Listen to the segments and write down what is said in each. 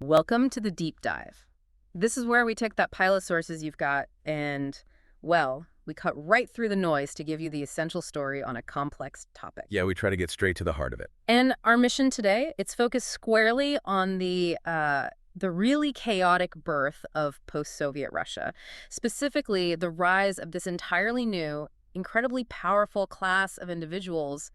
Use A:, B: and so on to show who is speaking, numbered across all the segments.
A: Welcome to the deep dive. This is where we take that pile of sources you've got and, well, we cut right through the noise to give you the essential story on a complex topic.
B: Yeah, we try to get straight to the heart of it.
A: And our mission today, it's focused squarely on the really chaotic birth of post-Soviet Russia, specifically the rise of this entirely new, incredibly powerful class of individuals,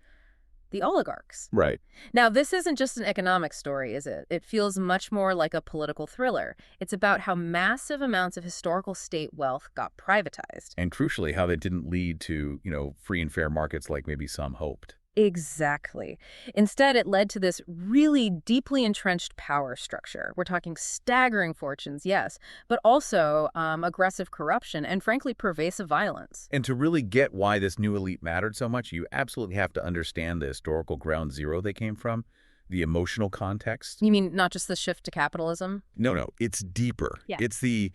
A: the oligarchs.
B: Right.
A: Now, this isn't just an economic story, is it? It feels much more like a political thriller. It's about how massive amounts of historical state wealth got privatized.
B: And crucially, how that didn't lead to, free and fair markets like maybe some hoped.
A: Exactly. Instead, it led to this really deeply entrenched power structure. We're talking staggering fortunes, yes, but also aggressive corruption and, frankly, pervasive violence.
B: And to really get why this new elite mattered so much, you absolutely have to understand the historical ground zero they came from, the emotional context.
A: You mean not just the shift to capitalism?
B: No, it's deeper.
A: Yeah.
B: It's the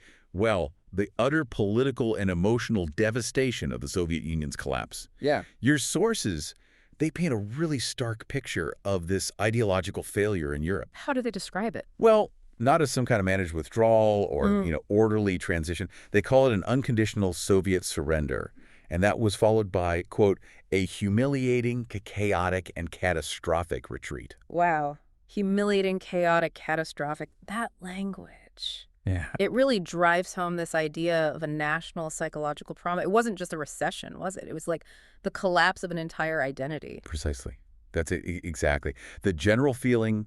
B: utter political and emotional devastation of the Soviet Union's collapse.
C: Yeah.
B: Your sources, they paint a really stark picture of this ideological failure in Europe.
A: How do they describe it?
B: Well, not as some kind of managed withdrawal or, orderly transition. They call it an unconditional Soviet surrender. And that was followed by, quote, a humiliating, chaotic, and catastrophic retreat.
A: Wow. Humiliating, chaotic, catastrophic. That language.
B: Yeah.
A: It really drives home this idea of a national psychological trauma. It wasn't just a recession, was it? It was like the collapse of an entire identity.
B: Precisely. That's it, exactly. The general feeling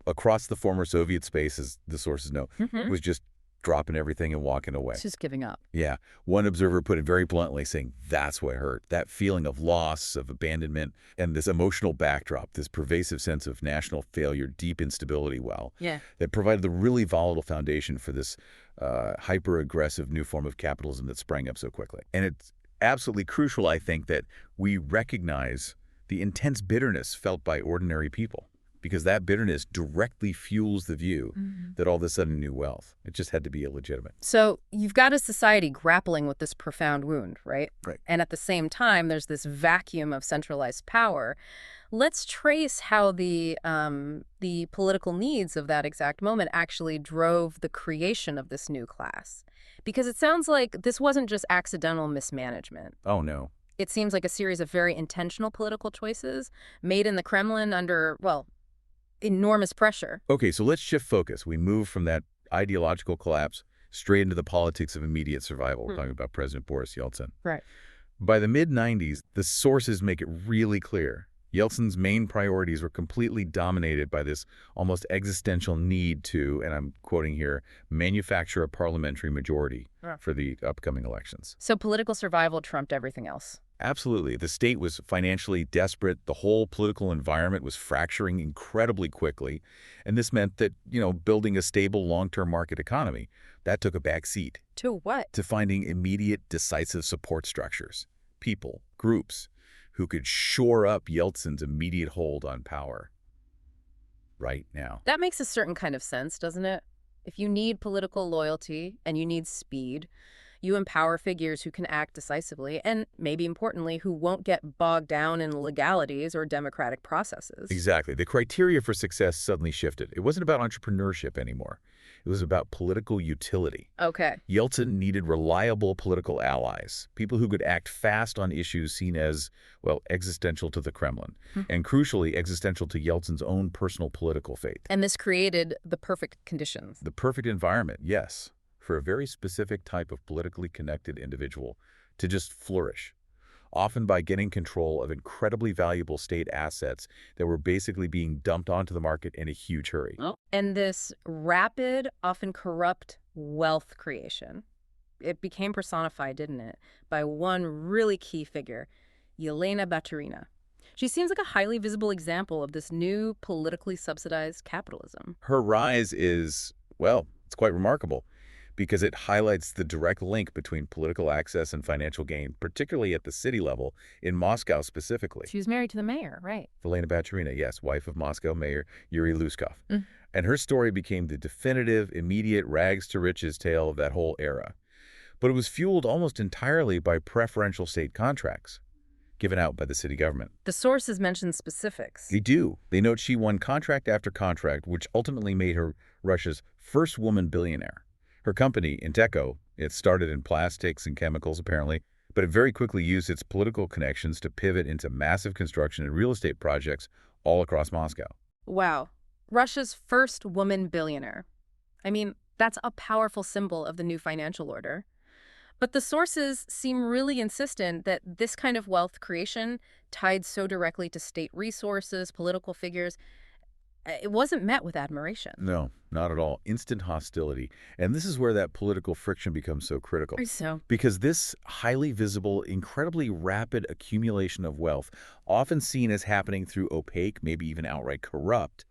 B: across the former Soviet space, as the sources know, was just dropping everything and walking away.
A: It's just giving up.
B: Yeah. One observer put it very bluntly, saying that's what hurt. That feeling of loss, of abandonment, and this emotional backdrop, this pervasive sense of national failure, deep instability, that provided the really volatile foundation for this hyper-aggressive new form of capitalism that sprang up so quickly. And it's absolutely crucial, I think, that we recognize the intense bitterness felt by ordinary people, because that bitterness directly fuels the view that all of a sudden new wealth, it just had to be illegitimate.
A: So you've got a society grappling with this profound wound, right?
B: Right.
A: And at the same time, there's this vacuum of centralized power. Let's trace how the political needs of that exact moment actually drove the creation of this new class. Because it sounds like this wasn't just accidental mismanagement.
B: Oh, no.
A: It seems like a series of very intentional political choices made in the Kremlin under, enormous pressure.
B: Okay, so let's shift focus. We move from that ideological collapse straight into the politics of immediate survival. We're talking about President Boris Yeltsin.
A: Right.
B: By the mid-90s, the sources make it really clear. Yeltsin's main priorities were completely dominated by this almost existential need to, and I'm quoting here, manufacture a parliamentary majority for the upcoming elections.
A: So political survival trumped everything else.
B: Absolutely. The state was financially desperate. The whole political environment was fracturing incredibly quickly. And this meant that, building a stable long-term market economy, that took a back seat.
A: To what?
B: To finding immediate, decisive support structures, people, groups, who could shore up Yeltsin's immediate hold on power right now.
A: That makes a certain kind of sense, doesn't it? If you need political loyalty and you need speed, you empower figures who can act decisively and, maybe importantly, who won't get bogged down in legalities or democratic processes.
B: Exactly. The criteria for success suddenly shifted. It wasn't about entrepreneurship anymore. It was about political utility.
A: Okay.
B: Yeltsin needed reliable political allies, people who could act fast on issues seen as, existential to the Kremlin, and crucially, existential to Yeltsin's own personal political fate.
A: And this created the perfect conditions.
B: The perfect environment, yes, for a very specific type of politically connected individual to just flourish, often by getting control of incredibly valuable state assets that were basically being dumped onto the market in a huge hurry.
A: And this rapid, often corrupt wealth creation, it became personified, didn't it, by one really key figure, Yelena Baturina. She seems like a highly visible example of this new politically subsidized capitalism.
B: Her rise is, it's quite remarkable, because it highlights the direct link between political access and financial gain, particularly at the city level, in Moscow specifically.
A: She was married to the mayor, right?
B: Yelena Baturina, yes, wife of Moscow Mayor Yuri Luskov. And her story became the definitive, immediate rags-to-riches tale of that whole era. But it was fueled almost entirely by preferential state contracts. given out by the city government.
A: The sources mention specifics.
B: They do. They note she won contract after contract, which ultimately made her Russia's first woman billionaire. Her company, Inteco, it started in plastics and chemicals, apparently, but it very quickly used its political connections to pivot into massive construction and real estate projects all across Moscow.
A: Wow. Russia's first woman billionaire. I mean, that's a powerful symbol of the new financial order. But the sources seem really insistent that this kind of wealth creation, tied so directly to state resources, political figures, it wasn't met with admiration.
B: No, not at all. Instant hostility. And this is where that political friction becomes so critical.
A: So,
B: Because this highly visible, incredibly rapid accumulation of wealth, often seen as happening through opaque, maybe even outright corrupt,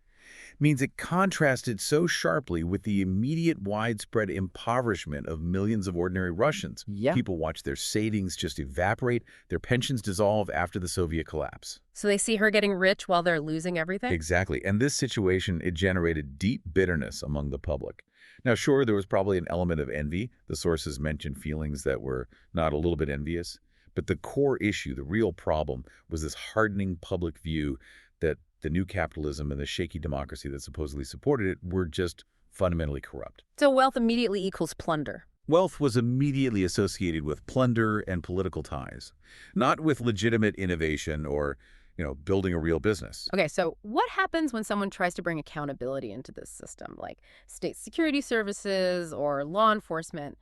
B: means it contrasted so sharply with the immediate widespread impoverishment of millions of ordinary Russians.
A: yeah.
B: People watch their savings just evaporate, their pensions dissolve after the Soviet collapse.
A: So they see her getting rich while they're losing everything?
B: Exactly. And this situation, it generated deep bitterness among the public. Now, sure, there was probably an element of envy. The sources mentioned feelings that were not a little bit envious. But the core issue, the real problem, was this hardening public view that the new capitalism and the shaky democracy that supposedly supported it were just fundamentally corrupt.
A: So wealth immediately equals plunder.
B: Wealth was immediately associated with plunder and political ties, not with legitimate innovation or, building a real business.
A: Okay, so what happens when someone tries to bring accountability into this system, like state security services or law enforcement?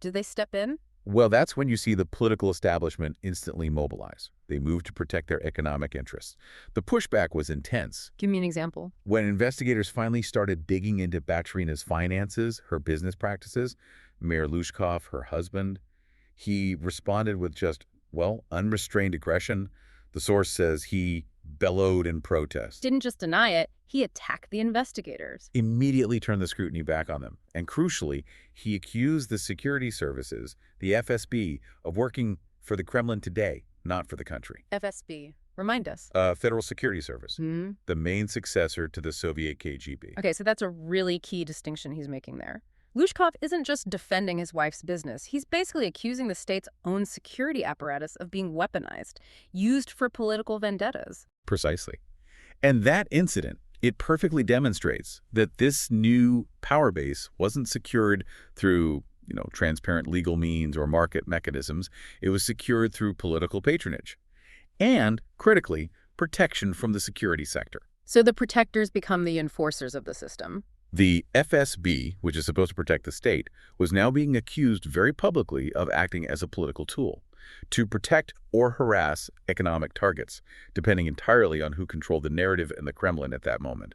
A: Do they step in?
B: Well, that's when you see the political establishment instantly mobilize. They move to protect their economic interests. The pushback was intense.
A: Give me an example.
B: When investigators finally started digging into Baturina's finances, her business practices, Mayor Lushkov, her husband, he responded with just, unrestrained aggression. The source says he bellowed in protest.
A: Didn't just deny it, he attacked the investigators.
B: Immediately turned the scrutiny back on them. And crucially, he accused the security services, the FSB, of working for the Kremlin today, not for the country.
A: FSB. Remind us.
B: Federal Security Service, the main successor to the Soviet KGB.
A: Okay, so that's a really key distinction he's making there. Lushkov isn't just defending his wife's business. He's basically accusing the state's own security apparatus of being weaponized, used for political vendettas.
B: Precisely. And that incident, it perfectly demonstrates that this new power base wasn't secured through, transparent legal means or market mechanisms. It was secured through political patronage. And, critically, protection from the security sector.
A: So the protectors become the enforcers of the system.
B: The FSB, which is supposed to protect the state, was now being accused very publicly of acting as a political tool to protect or harass economic targets, depending entirely on who controlled the narrative in the Kremlin at that moment.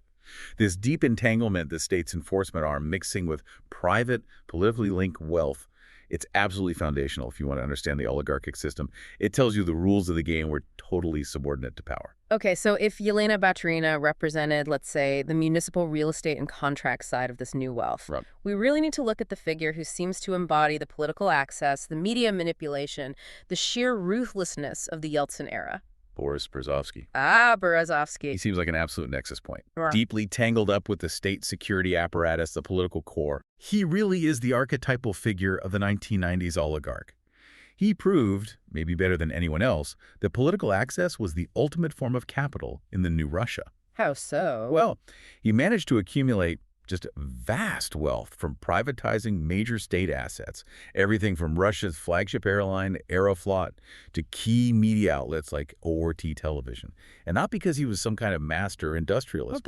B: This deep entanglement the state's enforcement arm mixing with private, politically linked wealth, it's absolutely foundational if you want to understand the oligarchic system. It tells you the rules of the game were totally subordinate to power.
A: Okay, so if Yelena Baturina represented, let's say, the municipal real estate and contract side of this new wealth,
B: Right.
A: We really need to look at the figure who seems to embody the political access, the media manipulation, the sheer ruthlessness of the Yeltsin era.
B: Boris Berezovsky.
A: Ah,
B: He
A: Berezovsky.
B: seems like an absolute nexus point.
A: Right.
B: Deeply tangled up with the state security apparatus, the political core. He really is the archetypal figure of the 1990s oligarch. He proved, maybe better than anyone else, that political access was the ultimate form of capital in the new Russia.
A: How so?
B: Well, he managed to accumulate just vast wealth from privatizing major state assets, everything from Russia's flagship airline, Aeroflot, to key media outlets like ORT television. And not because he was some kind of master industrialist,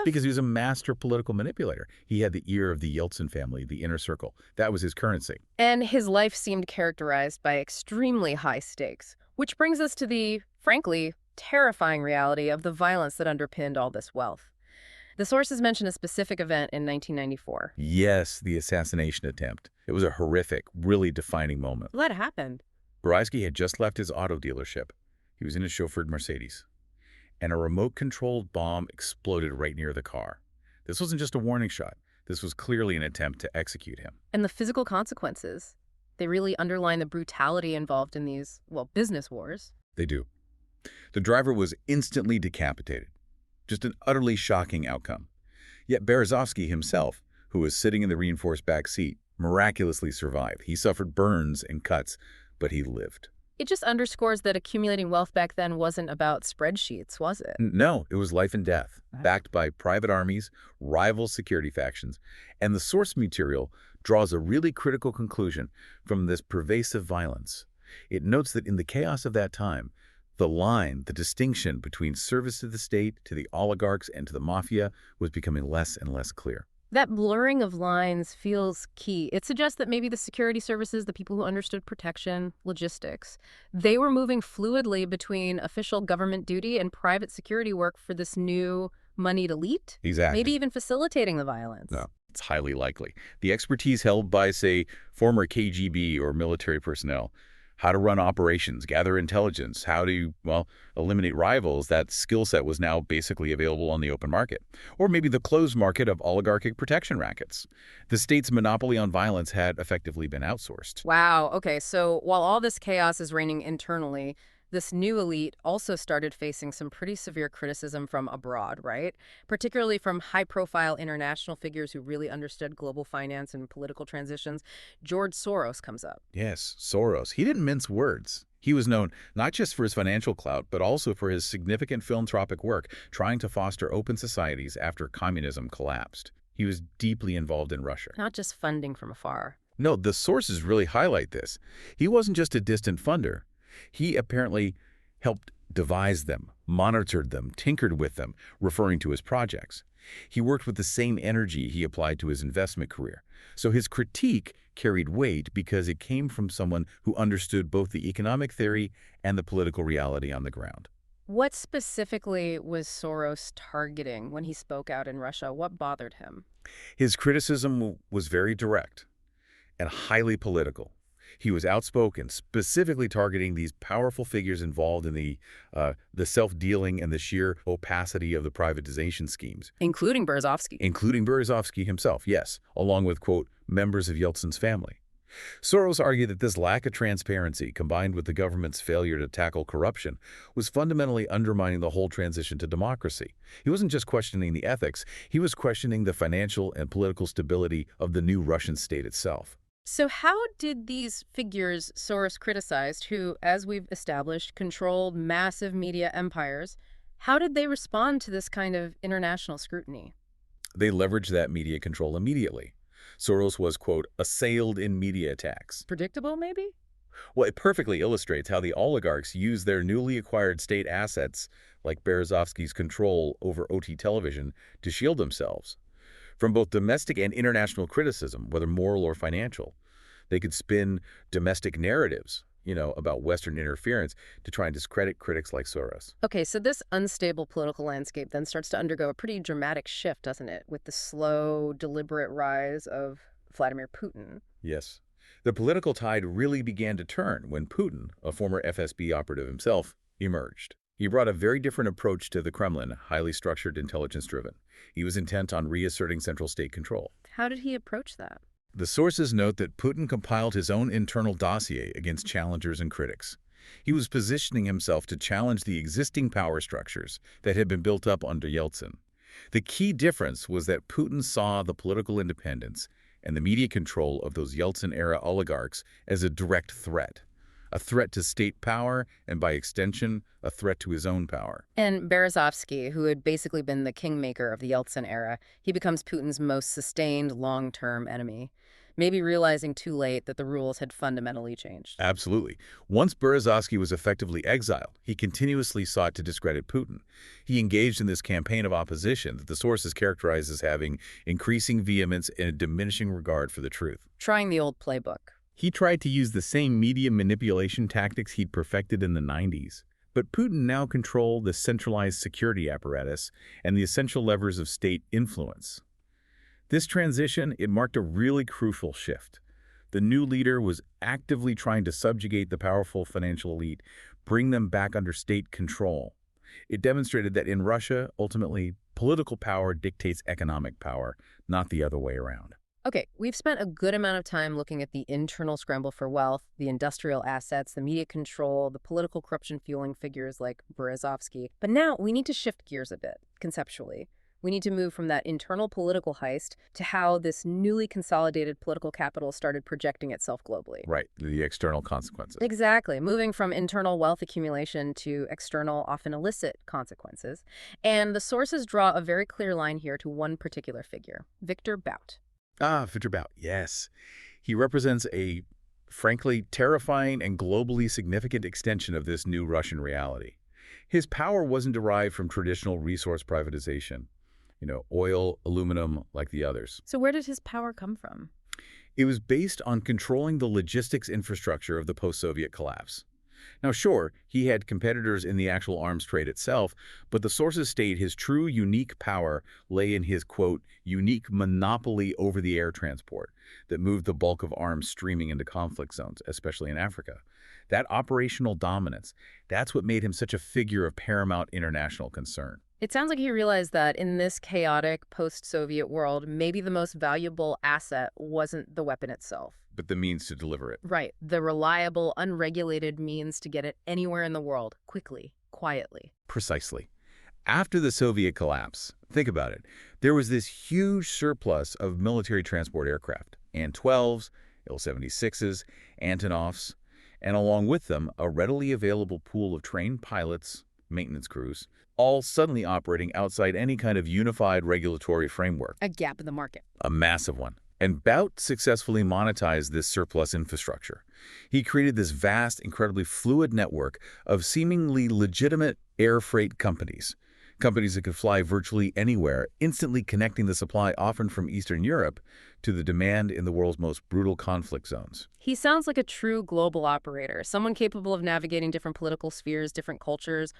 B: because he was a master political manipulator. He had the ear of the Yeltsin family, the inner circle. That was his currency.
A: And his life seemed characterized by extremely high stakes, which brings us to the, frankly, terrifying reality of the violence that underpinned all this wealth. The sources mention a specific event in 1994.
B: Yes, the assassination attempt. It was a horrific, really defining moment.
A: What happened?
B: Berezovsky had just left his auto dealership. He was in a chauffeured Mercedes. And a remote-controlled bomb exploded right near the car. This wasn't just a warning shot. This was clearly an attempt to execute him.
A: And the physical consequences. They really underline the brutality involved in these, business wars.
B: They do. The driver was instantly decapitated. Just an utterly shocking outcome. Yet Berezovsky himself, who was sitting in the reinforced back seat, miraculously survived. He suffered burns and cuts, but he lived.
A: It just underscores that accumulating wealth back then wasn't about spreadsheets, was it?
B: No, it was life and death, backed by private armies, rival security factions, and the source material draws a really critical conclusion from this pervasive violence. It notes that in the chaos of that time, the distinction between service to the state, to the oligarchs, and to the mafia was becoming less and less clear.
A: That blurring of lines feels key. It suggests that maybe the security services, the people who understood protection, logistics, they were moving fluidly between official government duty and private security work for this new moneyed elite.
B: Exactly.
A: Maybe even facilitating the violence.
B: No, it's highly likely. The expertise held by, say, former KGB or military personnel, how to run operations, gather intelligence, how to, well, eliminate rivals, that skill set was now basically available on the open market. Or maybe the closed market of oligarchic protection rackets. The state's monopoly on violence had effectively been outsourced.
A: Wow. Okay, so while all this chaos is reigning internally, this new elite also started facing some pretty severe criticism from abroad, right? Particularly from high-profile international figures who really understood global finance and political transitions. George Soros comes up.
B: Yes, Soros. He didn't mince words. He was known not just for his financial clout, but also for his significant philanthropic work trying to foster open societies after communism collapsed. He was deeply involved in Russia.
A: Not just funding from afar.
B: No, the sources really highlight this. He wasn't just a distant funder. He apparently helped devise them, monitored them, tinkered with them, referring to his projects. He worked with the same energy he applied to his investment career. So his critique carried weight because it came from someone who understood both the economic theory and the political reality on the ground.
A: What specifically was Soros targeting when he spoke out in Russia? What bothered him?
B: His criticism was very direct and highly political. He was outspoken, specifically targeting these powerful figures involved in the self-dealing and the sheer opacity of the privatization schemes.
A: Including Berezovsky.
B: Including Berezovsky himself, yes, along with, quote, members of Yeltsin's family. Soros argued that this lack of transparency, combined with the government's failure to tackle corruption, was fundamentally undermining the whole transition to democracy. He wasn't just questioning the ethics, he was questioning the financial and political stability of the new Russian state itself.
A: So how did these figures Soros criticized, who, as we've established, controlled massive media empires, how did they respond to this kind of international scrutiny?
B: They leveraged that media control immediately. Soros was, quote, assailed in media attacks.
A: Predictable, maybe?
B: Well, it perfectly illustrates how the oligarchs use their newly acquired state assets, like Berezovsky's control over OT television, to shield themselves from both domestic and international criticism, whether moral or financial. They could spin domestic narratives, about Western interference to try and discredit critics like Soros.
A: Okay, so this unstable political landscape then starts to undergo a pretty dramatic shift, doesn't it, with the slow, deliberate rise of Vladimir Putin?
B: Yes. The political tide really began to turn when Putin, a former FSB operative himself, emerged. He brought a very different approach to the Kremlin, highly structured, intelligence-driven. He was intent on reasserting central state control.
A: How did he approach that?
B: The sources note that Putin compiled his own internal dossier against challengers and critics. He was positioning himself to challenge the existing power structures that had been built up under Yeltsin. The key difference was that Putin saw the political independence and the media control of those Yeltsin-era oligarchs as a direct threat. A threat to state power, and by extension, a threat to his own power.
A: And Berezovsky, who had basically been the kingmaker of the Yeltsin era, he becomes Putin's most sustained long-term enemy, maybe realizing too late that the rules had fundamentally changed.
B: Absolutely. Once Berezovsky was effectively exiled, he continuously sought to discredit Putin. He engaged in this campaign of opposition that the sources characterize as having increasing vehemence and a diminishing regard for the truth.
A: Trying the old playbook.
B: He tried to use the same media manipulation tactics he'd perfected in the 90s. But Putin now controlled the centralized security apparatus and the essential levers of state influence. This transition, it marked a really crucial shift. The new leader was actively trying to subjugate the powerful financial elite, bring them back under state control. It demonstrated that in Russia, ultimately, political power dictates economic power, not the other way around.
A: Okay, we've spent a good amount of time looking at the internal scramble for wealth, the industrial assets, the media control, the political corruption fueling figures like Berezovsky. But now we need to shift gears a bit, conceptually. We need to move from that internal political heist to how this newly consolidated political capital started projecting itself globally.
B: Right, the external consequences.
A: Exactly, moving from internal wealth accumulation to external, often illicit consequences. And the sources draw a very clear line here to one particular figure, Victor Bout.
B: Ah, Victor Bout, yes. He represents a, frankly, terrifying and globally significant extension of this new Russian reality. His power wasn't derived from traditional resource privatization. Oil, aluminum, like the others.
A: So where did his power come from?
B: It was based on controlling the logistics infrastructure of the post-Soviet collapse. Now, sure, he had competitors in the actual arms trade itself, but the sources state his true unique power lay in his, quote, unique monopoly over the air transport that moved the bulk of arms streaming into conflict zones, especially in Africa. That operational dominance, that's what made him such a figure of paramount international concern.
A: It sounds like he realized that in this chaotic post-Soviet world, maybe the most valuable asset wasn't the weapon itself.
B: But the means to deliver it.
A: Right. The reliable, unregulated means to get it anywhere in the world, quickly, quietly.
B: Precisely. After the Soviet collapse, think about it, there was this huge surplus of military transport aircraft, An-12s, Il-76s, Antonovs, and along with them, a readily available pool of trained pilots, maintenance crews, all suddenly operating outside any kind of unified regulatory framework.
A: A gap in the market.
B: A massive one. And Bout successfully monetized this surplus infrastructure. He created this vast, incredibly fluid network of seemingly legitimate air freight companies that could fly virtually anywhere, instantly connecting the supply often from Eastern Europe to the demand in the world's most brutal conflict zones.
A: He sounds like a true global operator, someone capable of navigating different political spheres, different cultures,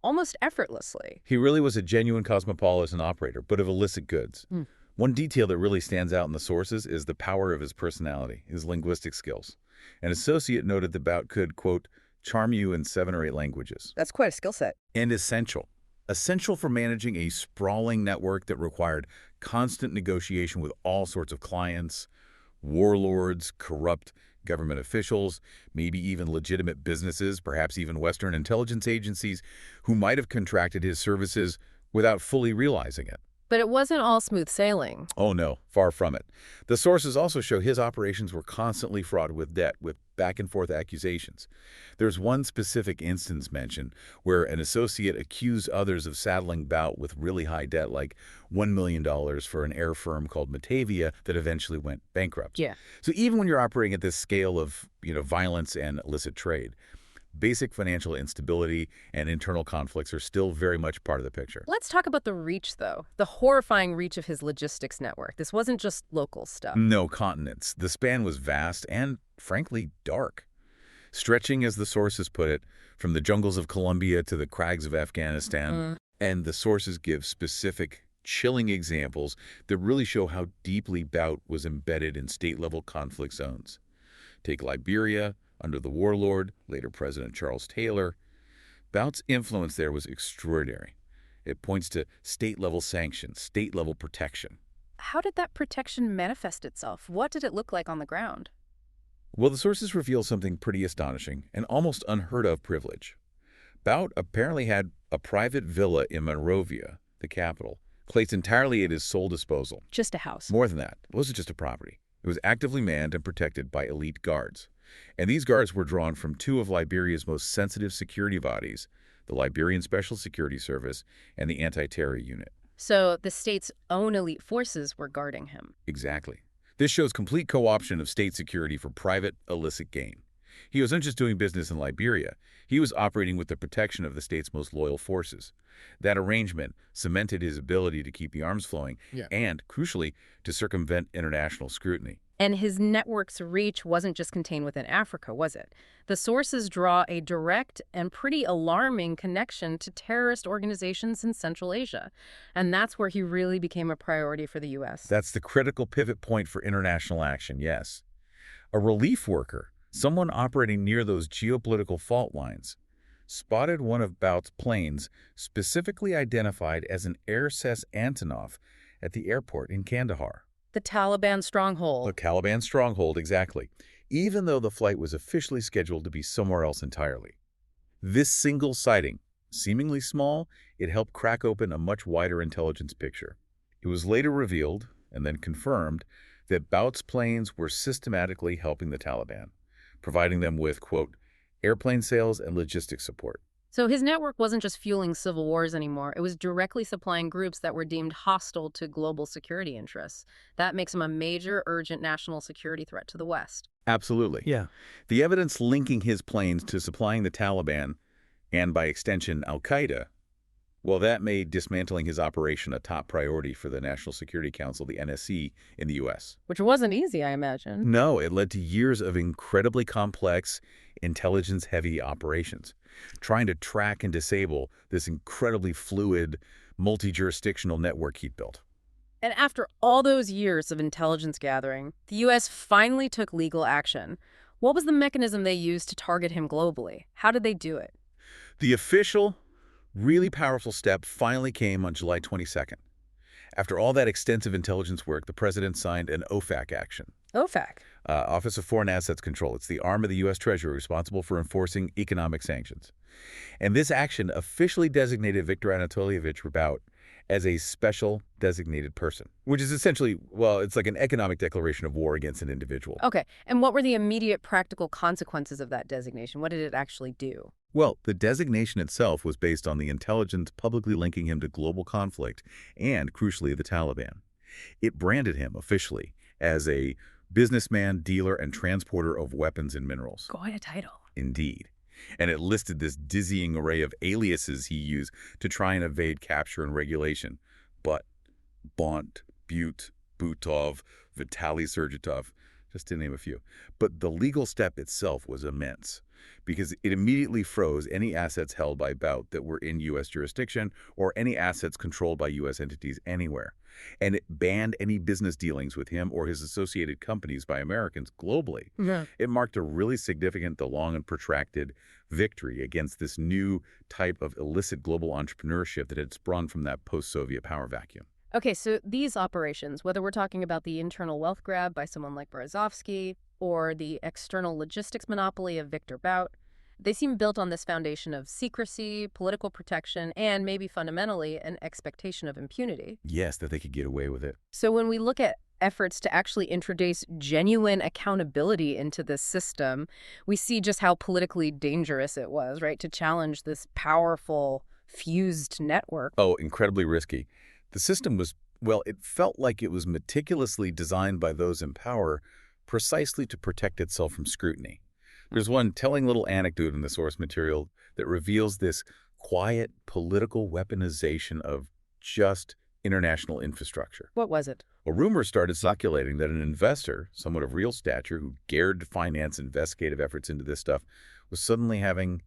A: almost effortlessly.
B: He really was a genuine cosmopolitan operator, but of illicit goods. One detail that really stands out in the sources is the power of his personality, his linguistic skills. An associate noted that Bout could, quote, charm you in 7 or 8 languages.
A: That's quite a skill set.
B: And essential. Essential for managing a sprawling network that required constant negotiation with all sorts of clients, warlords, corrupt government officials, maybe even legitimate businesses, perhaps even Western intelligence agencies, who might have contracted his services without fully realizing it.
A: But it wasn't all smooth sailing.
B: Oh no, far from it. The sources also show his operations were constantly fraught with debt, with back-and-forth accusations. There's one specific instance mentioned where an associate accused others of saddling Bout with really high debt, like $1 million for an air firm called Matavia that eventually went bankrupt.
A: Yeah.
B: So even when you're operating at this scale of, violence and illicit trade, basic financial instability and internal conflicts are still very much part of the picture.
A: Let's talk about the reach, though. The horrifying reach of his logistics network. This wasn't just local stuff.
B: No continents. The span was vast and, frankly, dark. Stretching, as the sources put it, from the jungles of Colombia to the crags of Afghanistan. And the sources give specific, chilling examples that really show how deeply Bout was embedded in state-level conflict zones. Take Liberia, under the warlord, later President Charles Taylor. Bout's influence there was extraordinary. It points to state-level sanctions, state-level protection.
A: How did that protection manifest itself? What did it look like on the ground?
B: Well, the sources reveal something pretty astonishing, an almost unheard-of privilege. Bout apparently had a private villa in Monrovia, the capital, placed entirely at his sole disposal.
A: Just a house.
B: More than that, it wasn't just a property. It was actively manned and protected by elite guards. And these guards were drawn from 2 of Liberia's most sensitive security bodies, the Liberian Special Security Service and the Anti-Terror Unit.
A: So the state's own elite forces were guarding him.
B: Exactly. This shows complete co-option of state security for private, illicit gain. He wasn't just doing business in Liberia. He was operating with the protection of the state's most loyal forces. That arrangement cemented his ability to keep the arms flowing and, crucially, to circumvent international scrutiny.
A: And his network's reach wasn't just contained within Africa, was it? The sources draw a direct and pretty alarming connection to terrorist organizations in Central Asia. And that's where he really became a priority for the U.S.
B: That's the critical pivot point for international action, yes. A relief worker, someone operating near those geopolitical fault lines, spotted one of Bout's planes specifically identified as an Air Cess Antonov at the airport in Kandahar.
A: The Taliban stronghold.
B: The Taliban stronghold, exactly, even though the flight was officially scheduled to be somewhere else entirely. This single sighting, Seemingly small, it helped crack open a much wider intelligence picture. It was later revealed, and then confirmed, that Bout's planes were systematically helping the Taliban, providing them with, quote, airplane sales and logistics support.
A: So his network wasn't just fueling civil wars anymore. It was directly supplying groups that were deemed hostile to global security interests. That makes him a major, urgent national security threat to the West.
B: Absolutely.
C: Yeah.
B: The evidence linking his planes to supplying the Taliban, and by extension al-Qaeda, well, that made dismantling his operation a top priority for the National Security Council, the NSC, in the U.S.
A: Which wasn't easy, I imagine.
B: No, it led to years of incredibly complex, intelligence-heavy operations, trying to track and disable this incredibly fluid, multi-jurisdictional network he'd built.
A: And after all those years of intelligence gathering, the U.S. finally took legal action. What was the mechanism they used to target him globally? How did they do it?
B: The official, really powerful step finally came on July 22nd. After all that extensive intelligence work, the president signed an OFAC action.
A: OFAC?
B: Office of Foreign Assets Control. It's the arm of the U.S. Treasury responsible for enforcing economic sanctions. And this action officially designated Viktor Anatolievich Bout as a special designated person, which is essentially, well, it's like an economic declaration of war against an individual.
A: Okay, and what were the immediate practical consequences of that designation? What did it actually do?
B: Well, the designation itself was based on the intelligence publicly linking him to global conflict and, crucially, the Taliban. It branded him officially as a businessman, dealer, and transporter of weapons and minerals.
A: Quite a title.
B: Indeed. And it listed this dizzying array of aliases he used to try and evade capture and regulation. Bont, Butte, Butov, Vitaly Sergitov, just to name a few. But the legal step itself was immense, because it immediately froze any assets held by Bout that were in U.S. jurisdiction or any assets controlled by U.S. entities anywhere. And it banned any business dealings with him or his associated companies by Americans globally.
A: Yeah.
B: It marked a really significant, long and protracted victory against this new type of illicit global entrepreneurship that had sprung from that post-Soviet power vacuum.
A: Okay, so these operations, whether we're talking about the internal wealth grab by someone like Berezovsky or the external logistics monopoly of Viktor Bout, they seem built on this foundation of secrecy, political protection, and maybe fundamentally an expectation of impunity.
B: Yes, that they could get away with it.
A: So when we look at efforts to actually introduce genuine accountability into this system, we see just how politically dangerous it was, right, to challenge this powerful, fused network.
B: Oh, incredibly risky. The system was, well, it felt like it was meticulously designed by those in power precisely to protect itself from scrutiny. There's one telling little anecdote in the source material that reveals this quiet political weaponization of just international infrastructure.
A: What was it?
B: A rumor started circulating that an investor, someone of real stature, who dared to finance investigative efforts into this stuff, was suddenly having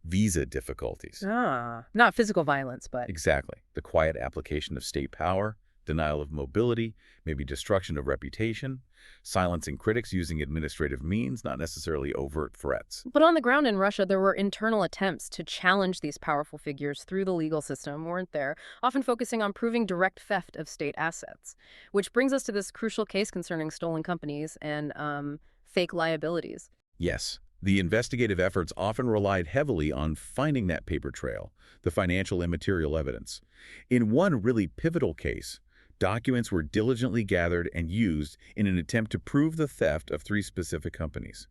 B: visa difficulties.
A: Not physical violence, but...
B: Exactly. The quiet application of state power, denial of mobility, maybe destruction of reputation, silencing critics using administrative means, not necessarily overt threats.
A: But on the ground in Russia, there were internal attempts to challenge these powerful figures through the legal system, weren't there? Often focusing on proving direct theft of state assets. Which brings us to this crucial case concerning stolen companies and fake liabilities.
B: Yes. The investigative efforts often relied heavily on finding that paper trail, the financial and material evidence. In one really pivotal case, documents were diligently gathered and used in an attempt to prove the theft of 3 specific companies,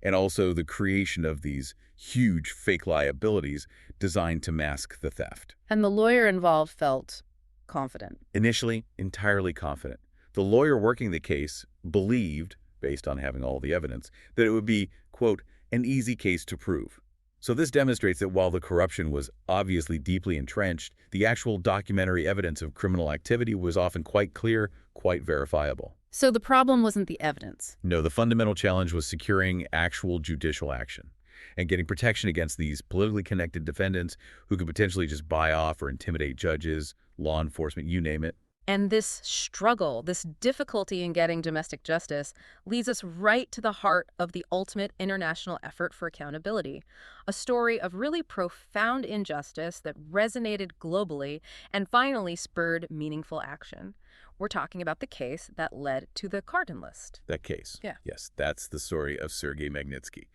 B: and also the creation of these huge fake liabilities designed to mask the theft.
A: And the lawyer involved felt confident.
B: Initially, entirely confident. The lawyer working the case believed, based on having all the evidence, that it would be, quote, an easy case to prove. So this demonstrates that while the corruption was obviously deeply entrenched, the actual documentary evidence of criminal activity was often quite clear, quite verifiable.
A: So the problem wasn't the evidence.
B: No, the fundamental challenge was securing actual judicial action and getting protection against these politically connected defendants who could potentially just buy off or intimidate judges, law enforcement, you name it.
A: And this struggle, this difficulty in getting domestic justice, leads us right to the heart of the ultimate international effort for accountability, a story of really profound injustice that resonated globally and finally spurred meaningful action. We're talking about the case that led to the Cardin list.
B: That case.
A: Yeah.
B: Yes, that's the story of Sergei Magnitsky.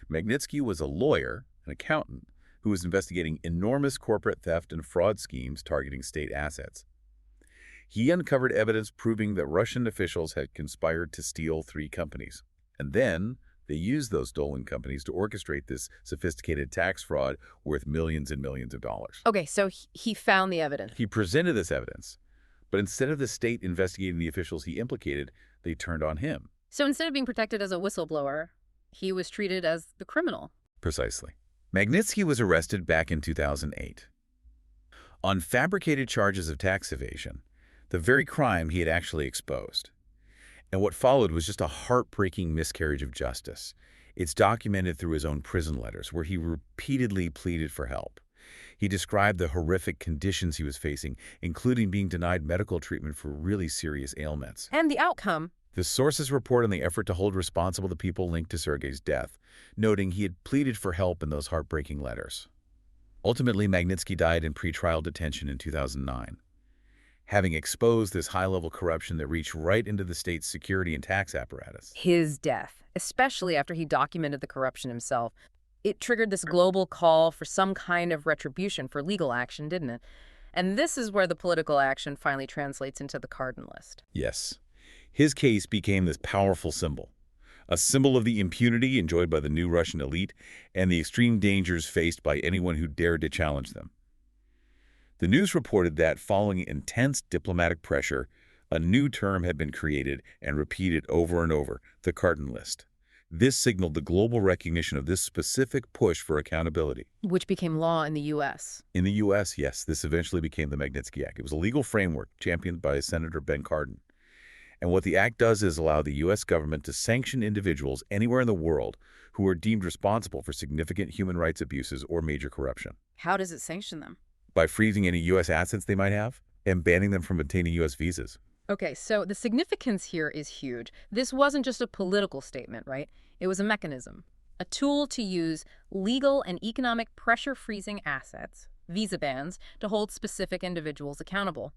B: Magnitsky was a lawyer, an accountant, who was investigating enormous corporate theft and fraud schemes targeting state assets. He uncovered evidence proving that Russian officials had conspired to steal 3 companies. And then they used those stolen companies to orchestrate this sophisticated tax fraud worth millions and millions of dollars.
A: Okay, so he found the evidence.
B: He presented this evidence, but instead of the state investigating the officials he implicated, they turned on him.
A: So instead of being protected as a whistleblower, he was treated as the criminal.
B: Precisely. Magnitsky was arrested back in 2008 on fabricated charges of tax evasion, the very crime he had actually exposed. And what followed was just a heartbreaking miscarriage of justice. It's documented through his own prison letters, where he repeatedly pleaded for help. He described the horrific conditions he was facing, including being denied medical treatment for really serious ailments.
A: And the outcome?
B: The sources report on the effort to hold responsible the people linked to Sergei's death, noting he had pleaded for help in those heartbreaking letters. Ultimately, Magnitsky died in pretrial detention in 2009. Having exposed this high-level corruption that reached right into the state's security and tax apparatus.
A: His death, especially after he documented the corruption himself, it triggered this global call for some kind of retribution for legal action, didn't it? And this is where the political action finally translates into the Cardin list.
B: Yes. His case became this powerful symbol, a symbol of the impunity enjoyed by the new Russian elite and the extreme dangers faced by anyone who dared to challenge them. The news reported that following intense diplomatic pressure, a new term had been created and repeated over and over, the Cardin list. This signaled the global recognition of this specific push for accountability.
A: Which became law in the U.S.
B: In the U.S., yes, this eventually became the Magnitsky Act. It was a legal framework championed by Senator Ben Cardin. And what the act does is allow the U.S. government to sanction individuals anywhere in the world who are deemed responsible for significant human rights abuses or major corruption.
A: How does it sanction them?
B: By freezing any U.S. assets they might have and banning them from obtaining U.S. visas.
A: Okay, so the significance here is huge. This wasn't just a political statement, right? It was a mechanism, a tool to use legal and economic pressure-freezing assets, visa bans, to hold specific individuals accountable.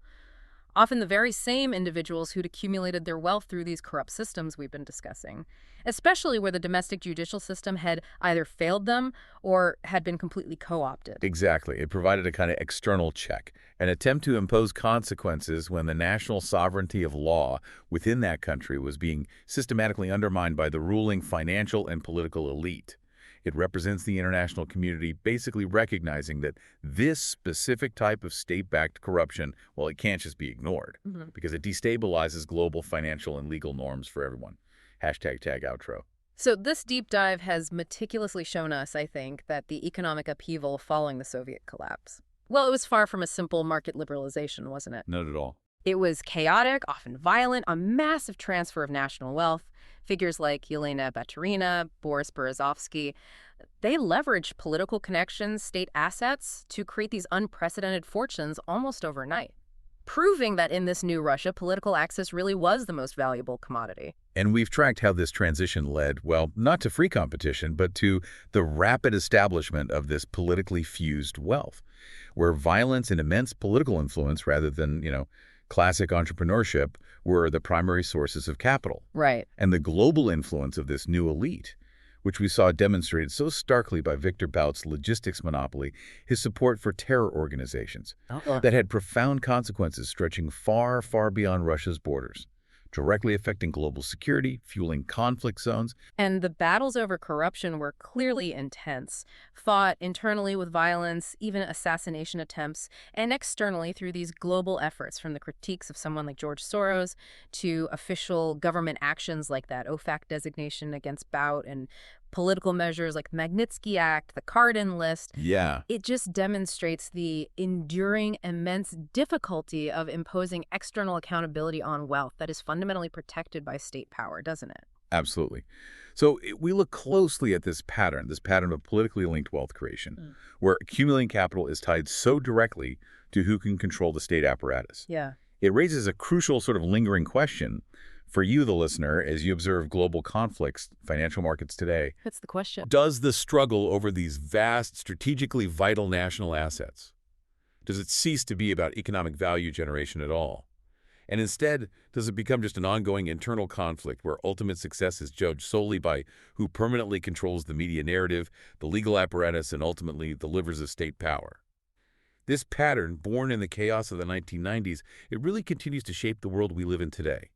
A: Often the very same individuals who'd accumulated their wealth through these corrupt systems we've been discussing, especially where the domestic judicial system had either failed them or had been completely co-opted.
B: Exactly. It provided a kind of external check, an attempt to impose consequences when the national sovereignty of law within that country was being systematically undermined by the ruling financial and political elite. It represents the international community basically recognizing that this specific type of state-backed corruption, well, it can't just be ignored because it destabilizes global financial and legal norms for everyone. #tag outro.
A: So this deep dive has meticulously shown us, I think, that the economic upheaval following the Soviet collapse, well, it was far from a simple market liberalization, wasn't it?
B: Not at all.
A: It was chaotic, often violent, a massive transfer of national wealth. Figures like Yelena Baturina, Boris Berezovsky, they leveraged political connections, state assets to create these unprecedented fortunes almost overnight, proving that in this new Russia, political access really was the most valuable commodity.
B: And we've tracked how this transition led, well, not to free competition, but to the rapid establishment of this politically fused wealth, where violence and immense political influence rather than, classic entrepreneurship were the primary sources of capital.
A: Right.
B: And the global influence of this new elite, which we saw demonstrated so starkly by Victor Bout's logistics monopoly, his support for terror organizations that had profound consequences stretching far, far beyond Russia's borders, directly affecting global security, fueling conflict zones.
A: And the battles over corruption were clearly intense, fought internally with violence, even assassination attempts, and externally through these global efforts, from the critiques of someone like George Soros to official government actions like that OFAC designation against Bout and political measures like the Magnitsky Act, the Cardin list.
B: Yeah.
A: It just demonstrates the enduring, immense difficulty of imposing external accountability on wealth that is fundamentally protected by state power, doesn't it?
B: Absolutely. So we look closely at this pattern of politically linked wealth creation, where accumulating capital is tied so directly to who can control the state apparatus.
A: Yeah.
B: It raises a crucial sort of lingering question for you, the listener, as you observe global conflicts, financial markets today.
A: That's the question.
B: Does the struggle over these vast, strategically vital national assets, does it cease to be about economic value generation at all? And instead, does it become just an ongoing internal conflict where ultimate success is judged solely by who permanently controls the media narrative, the legal apparatus, and ultimately the levers of state power? This pattern, born in the chaos of the 1990s, it really continues to shape the world we live in today.